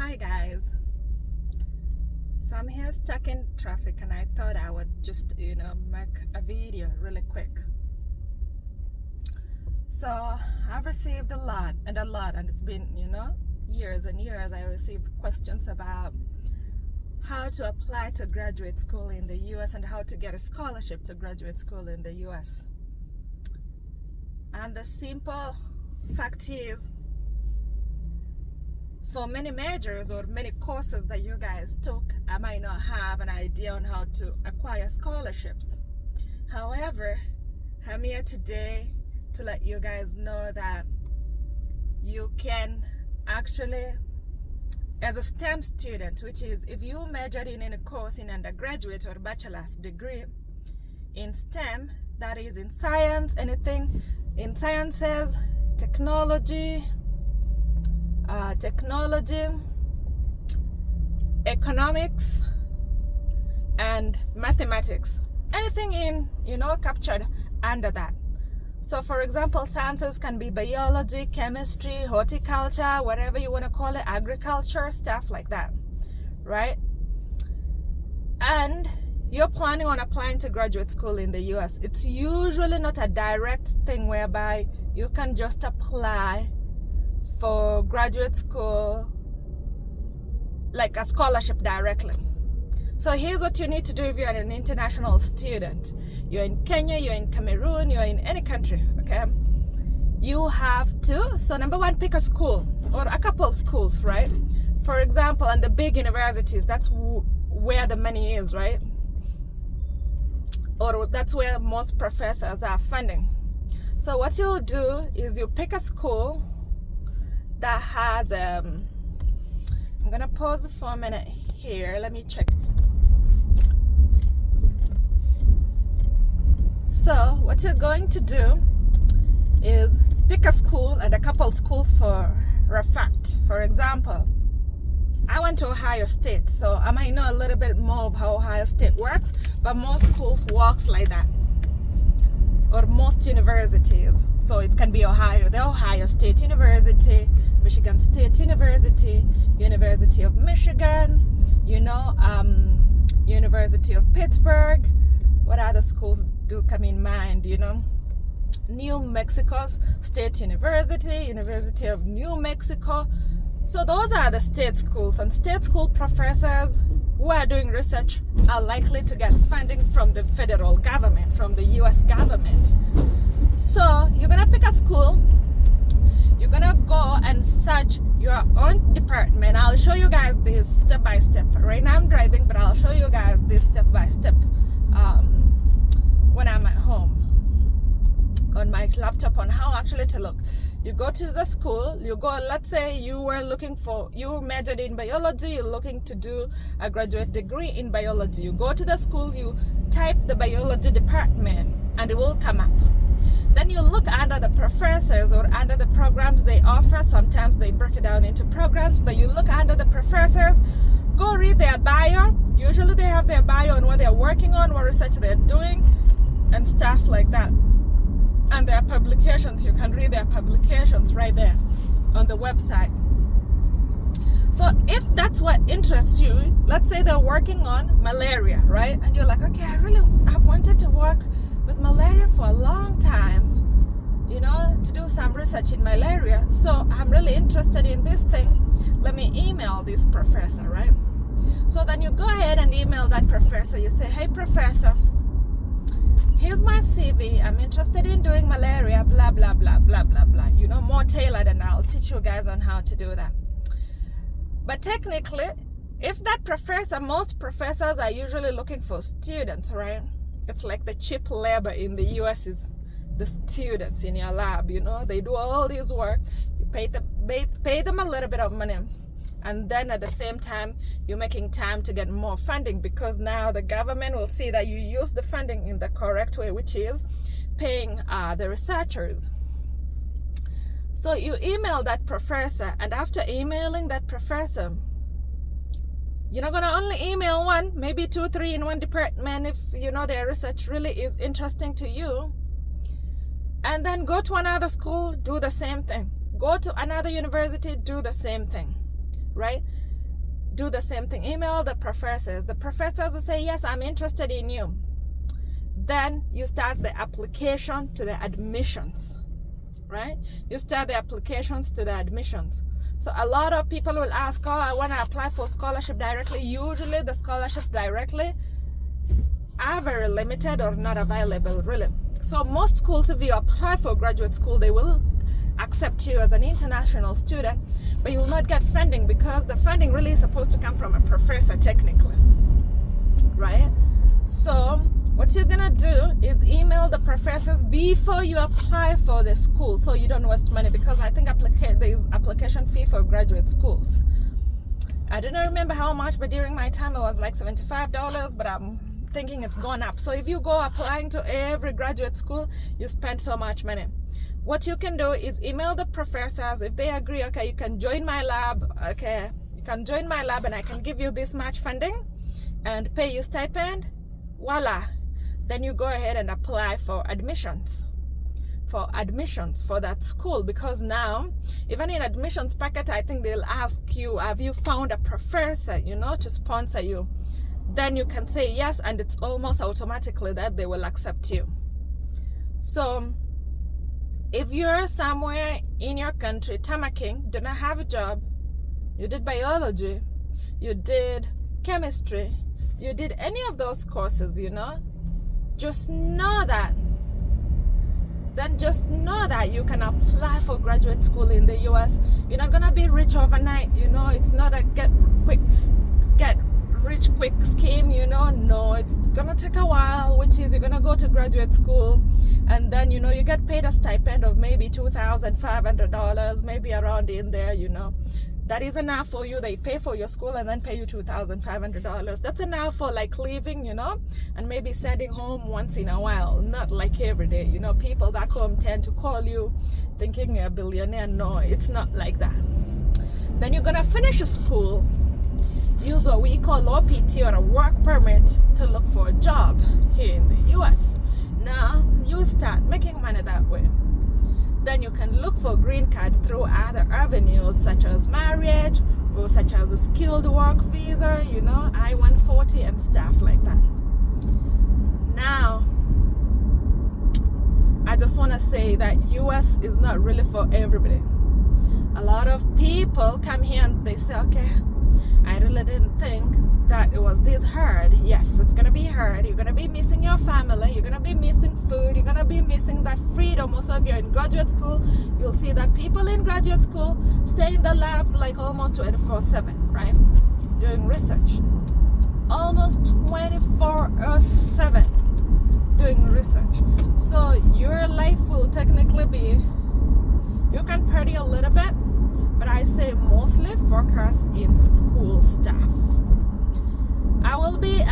Hi guys. So I'm here stuck in traffic and I thought I would just, make a video really quick. So I've received a lot and it's been, years and years I received questions about how to apply to graduate school in the US and how to get a scholarship to graduate school in the US. And the simple fact is, for many majors or many courses that you guys took, I might not have an idea on how to acquire scholarships. However, I'm here today to let you guys know that you can actually, as a STEM student, which is if you majored in any course in undergraduate or bachelor's degree in STEM, that is in science, anything in sciences, technology, economics, and mathematics. Anything in, captured under that. So for example, sciences can be biology, chemistry, horticulture, whatever you want to call it, agriculture, stuff like that, right? And you're planning on applying to graduate school in the US. It's usually not a direct thing whereby you can just apply for graduate school like a scholarship directly. So here's what you need to do if you're an international student. You're in Kenya, you're in Cameroon, you're in any country, okay? You have to, so number one, pick a school or a couple schools, right? For example, and the big universities, that's where the money is, right? Or that's where most professors are funding. So what you'll do is you pick a school that has, I'm gonna pause for a minute here, let me check. So what you're going to do is pick a school and a couple schools for a fact. For example, I went to Ohio State, so I might know a little bit more of how Ohio State works, but most schools works like that, or most universities. So it can be the Ohio State University, Michigan State University, University of Michigan, University of Pittsburgh. What other schools do come in mind, New Mexico State University, University of New Mexico. So those are the state schools, and state school professors who are doing research are likely to get funding from the federal government, from the US government. So you're gonna pick a school, you're gonna go and search your own department. I'll show you guys this step by step. Right now I'm driving, but I'll show you guys this step by step when I'm at home on my laptop on how actually to look. You go to the school, let's say you majored in biology, you're looking to do a graduate degree in biology. You go to the school, you type the biology department, and it will come up. Then you look under the professors or under the programs they offer. Sometimes they break it down into programs, but you look under the professors, go read their bio. Usually they have their bio on what they're working on, what research they're doing, and stuff like that. And their publications, you can read their publications right there on the website. So if that's what interests you, let's say they're working on malaria, right? And you're like, okay, I've wanted to work with malaria for a long time, to do some research in malaria. So I'm really interested in this thing. Let me email this professor, right? So then you go ahead and email that professor. You say, hey, professor, here's my CV. I'm interested in doing malaria, blah, blah, blah, blah, blah, blah. More tailored, and I'll teach you guys on how to do that. But technically, if that professor, most professors are usually looking for students, right? It's like the cheap labor in the US is the students in your lab, They do all this work. You pay them a little bit of money. And then at the same time, you're making time to get more funding, because now the government will see that you use the funding in the correct way, which is paying the researchers. So you email that professor, and after emailing that professor, you're not going to only email one, maybe 2, 3 in one department if their research really is interesting to you. And then go to another school, do the same thing. Go to another university, do the same thing. Right? do the same thing. Email the professors. The professors will say, yes, I'm interested in you. Then you start the application to the admissions, right? You start the applications to the admissions. So a lot of people will ask, oh, I want to apply for scholarship directly. Usually the scholarships directly are very limited or not available, really. So most schools, if you apply for graduate school, they will accept you as an international student, but you will not get funding because the funding really is supposed to come from a professor technically, right? So what you're gonna do is email the professors before you apply for the school, so you don't waste money, because I think there is application fee for graduate schools. I don't remember how much, but during my time it was like $75, but I'm thinking it's gone up. So if you go applying to every graduate school, you spend so much money. What you can do is email the professors. If they agree, okay, you can join my lab, okay, you can join my lab and I can give you this much funding and pay you stipend, voila. Then you go ahead and apply for admissions for that school, because now even in admissions packet, I think they'll ask you, have you found a professor, to sponsor you? Then you can say yes, and it's almost automatically that they will accept you. So if you're somewhere in your country, tamaking, do not have a job, you did biology, you did chemistry, you did any of those courses, just know that. Then just know that you can apply for graduate school in the US. You're not gonna be rich overnight, it's not a get rich quick scheme, no, it's gonna take a while, which is you're gonna go to graduate school and then you get paid a stipend of maybe $2,500, maybe around in there. That is enough for you. They pay for your school and then pay you $2,500. That's enough for like living, and maybe sending home once in a while, not like every day. People back home tend to call you thinking you're a billionaire. No, it's not like that. Then you're gonna finish school, use what we call OPT or a work permit to look for a job here in the US. Now you start making money that way. Then you can look for green card through other avenues such as marriage or such as a skilled work visa, I-140 and stuff like that. Now, I just want to say that US is not really for everybody. A lot of people come here and they say, okay, I really didn't think that it was this hard. Yes, it's gonna be hard. You're gonna be missing your family, you're gonna be missing food, you're gonna be missing that freedom. Also, if you're in graduate school, you'll see that people in graduate school stay in the labs like almost 24/7, right? Doing research. Almost 24/7 doing research. So your life will technically be, you can party a little bit, but I say mostly focus in school stuff. I will be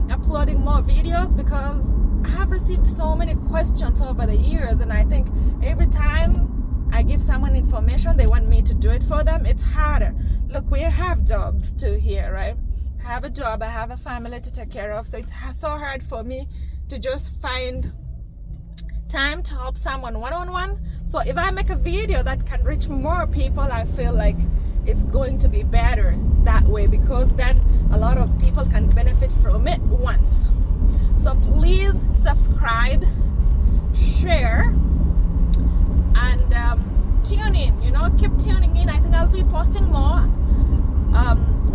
uploading more videos because I have received so many questions over the years, and I think every time I give someone information, they want me to do it for them. It's harder. Look, we have jobs too here, right? I have a job, I have a family to take care of, so it's so hard for me to just find time to help someone one-on-one. So if I make a video that can reach more people, I feel like it's going to be better that way, because then a lot of people can benefit from it once. So please subscribe, share, and tune in, keep tuning in. I think I'll be posting more.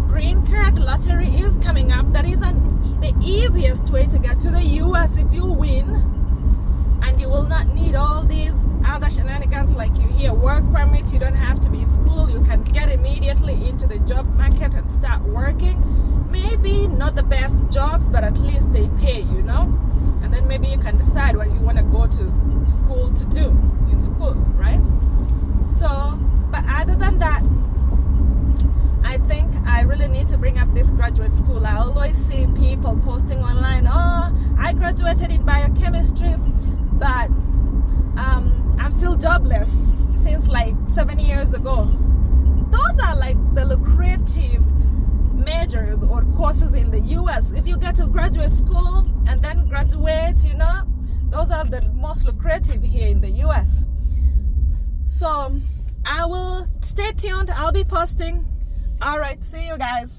Green card lottery is coming up. That is the easiest way to get to the US if you win. And you will not need all these other shenanigans like you hear. Work permit, you don't have to be in school. You can get immediately into the job market and start working. Maybe not the best jobs, but at least they pay, And then maybe you can decide what you want to go to school to do in school, right? So, but other than that, I think I really need to bring up this graduate school. I always see people posting online, oh, I graduated in biochemistry, but I'm still jobless since like 7 years ago. Those are like the lucrative majors or courses in the US. If you get to graduate school and then graduate, those are the most lucrative here in the US. So I will stay tuned. I'll be posting. All right, see you guys.